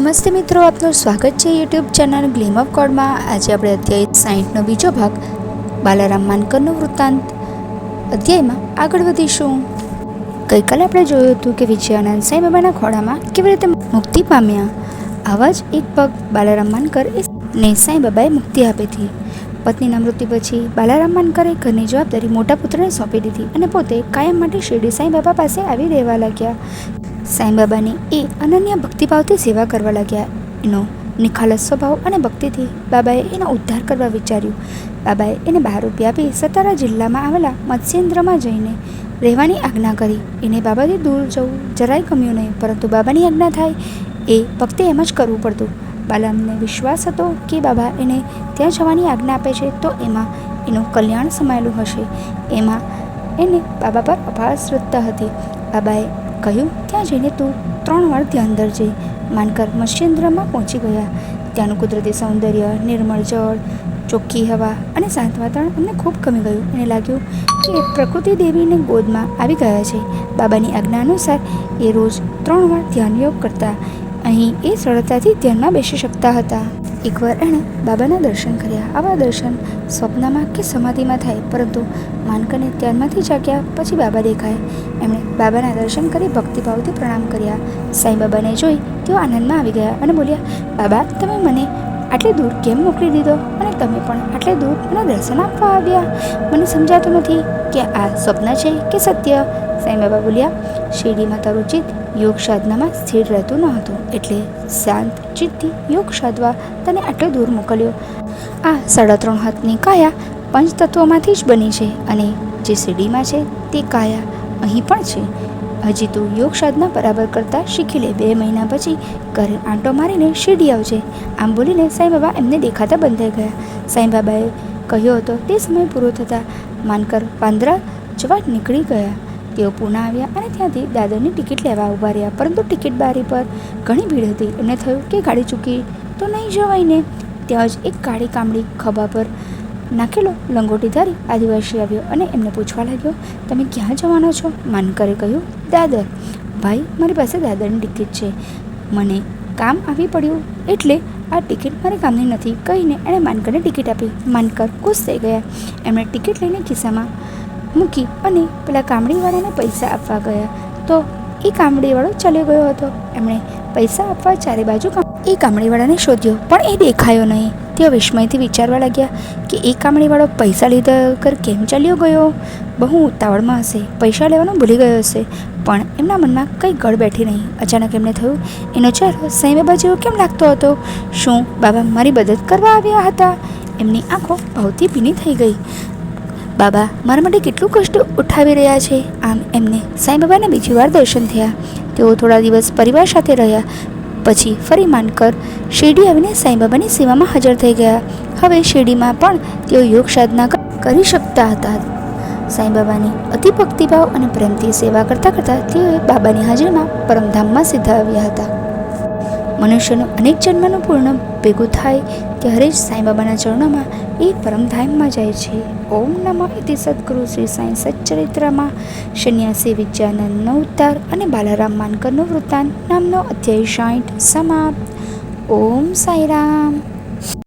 નમસ્તે મિત્રો, આપનું સ્વાગત છે યુટ્યુબ ચેનલ ગ્લીમ ઓફ ગોડમાં। આજે આપણે અધ્યાય 60નો બીજો ભાગ બાલારામ માનકરનો વૃત્તાંત અધ્યાયમાં આગળ વધીશું। ગઈકાલે આપણે જોયું હતું કે વિજયાનંદ સાંઈ બાબાના ખોળામાં કેવી રીતે મુક્તિ પામ્યા। આવા જ એક પગ બાલારામ માનકર ને સાંઈ બાબાએ મુક્તિ આપી હતી। પત્નીના મૃત્યુ પછી બાલારામ માનકરે ઘરની જવાબદારી મોટા પુત્રને સોંપી દીધી અને પોતે કાયમ માટે શિરડી સાંઈ બાબા પાસે આવી રહેવા લાગ્યા। સાંઈ બાબાની એ અનન્ય ભક્તિભાવથી સેવા કરવા લાગ્યા। એનો નિખાલસ સ્વભાવ અને ભક્તિથી બાબાએ એનો ઉદ્ધાર કરવા વિચાર્યું। બાબાએ એને 12 રૂપિયા આપી સતારા જિલ્લામાં આવેલા મત્સ્યેન્દ્રમાં જઈને રહેવાની આજ્ઞા કરી। એને બાબાથી દૂર જવું જરાય ગમ્યું નહીં, પરંતુ બાબાની આજ્ઞા થાય એ ભક્તિ એમ જ કરવું પડતું। બાલારામને વિશ્વાસ હતો કે બાબા એને ત્યાં જવાની આજ્ઞા આપે છે તો એમાં એનું કલ્યાણ સમાયેલું હશે। એમાં એને બાબા પર અપાર શ્રદ્ધા હતી। બાબાએ કહ્યું, ત્યાં જઈને તું 3 વાર ધ્યાન ધરજે। માનકર મત્સ્યેન્દ્રમાં પહોંચી ગયા। ત્યાંનું કુદરતી સૌંદર્ય, નિર્મળ જળ, ચોખ્ખી હવા અને શાંત વાતાવરણ એમને ખૂબ ગમી ગયું। એને લાગ્યું કે પ્રકૃતિ દેવીને ગોદમાં આવી ગયા છે। બાબાની આજ્ઞા અનુસાર એ રોજ 3 વાર ધ્યાન યોગ કરતા। અહીં એ સરળતાથી ધ્યાનમાં બેસી શકતા હતા। એકવાર એણે બાબાના દર્શન કર્યા। આવા દર્શન સ્વપ્નમાં કે સમાધિમાં થાય, પરંતુ માનકરને ધ્યાનમાંથી જાગ્યા પછી બાબા દેખાયા। એમણે બાબાના દર્શન કરી ભક્તિભાવથી પ્રણામ કર્યા। સાંઈ બાબાને જોઈ તેઓ આનંદમાં આવી ગયા અને બોલ્યા, બાબા, તમે મને આટલી દૂર કેમ મોકલી દીધો અને તમે પણ આટલે દૂર મને દર્શન આપવા આવ્યા? મને સમજાતું નથી કે આ સ્વપ્ન છે કે સત્ય? સાંઈ બાબા બોલ્યા, શિરડીમાં તારું ચિત્ત યોગ સાધનામાં સ્થિર રહેતું ન હતું, એટલે શાંત ચિત્તથી યોગ સાધવા તને આટલો દૂર મોકલ્યો। આ 3.5 હાથની કાયા પંચતત્વોમાંથી જ બની છે અને જે શિરડીમાં છે તે કાયા અહીં પણ છે। હજી તું યોગ સાધના બરાબર કરતાં શીખી લે। 2 મહિના પછી ઘરે આંટો મારીને શિરડી આવજે। આમ બોલીને સાંઈ બાબા એમને દેખાતા બંધ થઈ ગયા। સાંઈ બાબાએ કહ્યો હતો તે સમય પૂરો થતાં માનકર પાંદરા જવા નીકળી ગયા। તેઓ પૂના આવ્યા અને ત્યાંથી દાદરની ટિકિટ લેવા ઊભા રહ્યા, પરંતુ ટિકિટ બારી પર ઘણી ભીડ હતી। એમને થયું કે ગાડી ચૂકી તો નહીં જવાય ને। ત્યાં જ એક કાળી કામડી ખભા પર નાખેલો લંગોટીધારી આદિવાસી આવ્યો અને એમને પૂછવા લાગ્યો, તમે ક્યાં જવાના છો? માનકરે કહ્યું, દાદર। ભાઈ, મારી પાસે દાદરની ટિકિટ છે, મને કામ આવી પડ્યું એટલે આ ટિકિટ મારે કામની નથી કહીને એણે માનકરને ટિકિટ આપી। માનકર ખુશ થઈ ગયા। એમણે ટિકિટ લઈને ખિસ્સામાં મૂકી અને પેલા કામડીવાળાને પૈસા આપવા ગયા તો એ કામડીવાળો ચાલ્યો ગયો હતો। એમણે પૈસા આપવા ચારે બાજુ એ કામડીવાળાને શોધ્યો, પણ એ દેખાયો નહીં। તેઓ વિસ્મયથી વિચારવા લાગ્યા કે એ કામડીવાળો પૈસા લીધા વગર કેમ ચાલ્યો ગયો? બહુ ઉતાવળમાં હશે, પૈસા લેવાનું ભૂલી ગયો હશે। પણ એમના મનમાં કંઈ ગળ બેઠી નહીં। અચાનક એમને થયું, એનો ચહેરો સાંઈ બાબા જેવો કેમ લાગતો હતો? શું બાબા મારી મદદ કરવા આવ્યા હતા? એમની આંખો ભાવથી ભીની થઈ ગઈ। બાબા મારા માટે કેટલું કષ્ટ ઉઠાવી રહ્યા છે। આમ એમને સાંઈ બાબાના બીજી વાર દર્શન થયા। તેઓ થોડા દિવસ પરિવાર સાથે રહ્યા, પછી ફરી માનકર શિરડી આવીને સાંઈ બાબાની સેવામાં હાજર થઈ ગયા। હવે શિરડીમાં પણ તેઓ યોગ સાધના કરી શકતા હતા। સાંઈ બાબાની અતિ ભક્તિભાવ અને પ્રેમથી સેવા કરતાં કરતાં તેઓએ બાબાની હાજરીમાં પરમધામમાં સીધા આવ્યા હતા। મનુષ્યનું અનેક જન્મનું પૂર્ણ ભેગું થાય ત્યારે જ સાંઈ બાબાના ચરણોમાં એ પરમધામમાં જાય છે। ઓમ નમઃ ઇતિ સદગુરુ શ્રી સાંઈ સચ્ચરિત્રમાં સંન્યાસી વિજયાનંદનો ઉદ્ધાર અને બાલારામ માનકરનો વૃત્તાંત નામનો અધ્યાય 60 સમાપ્ત। ઓમ સાંઈરામ।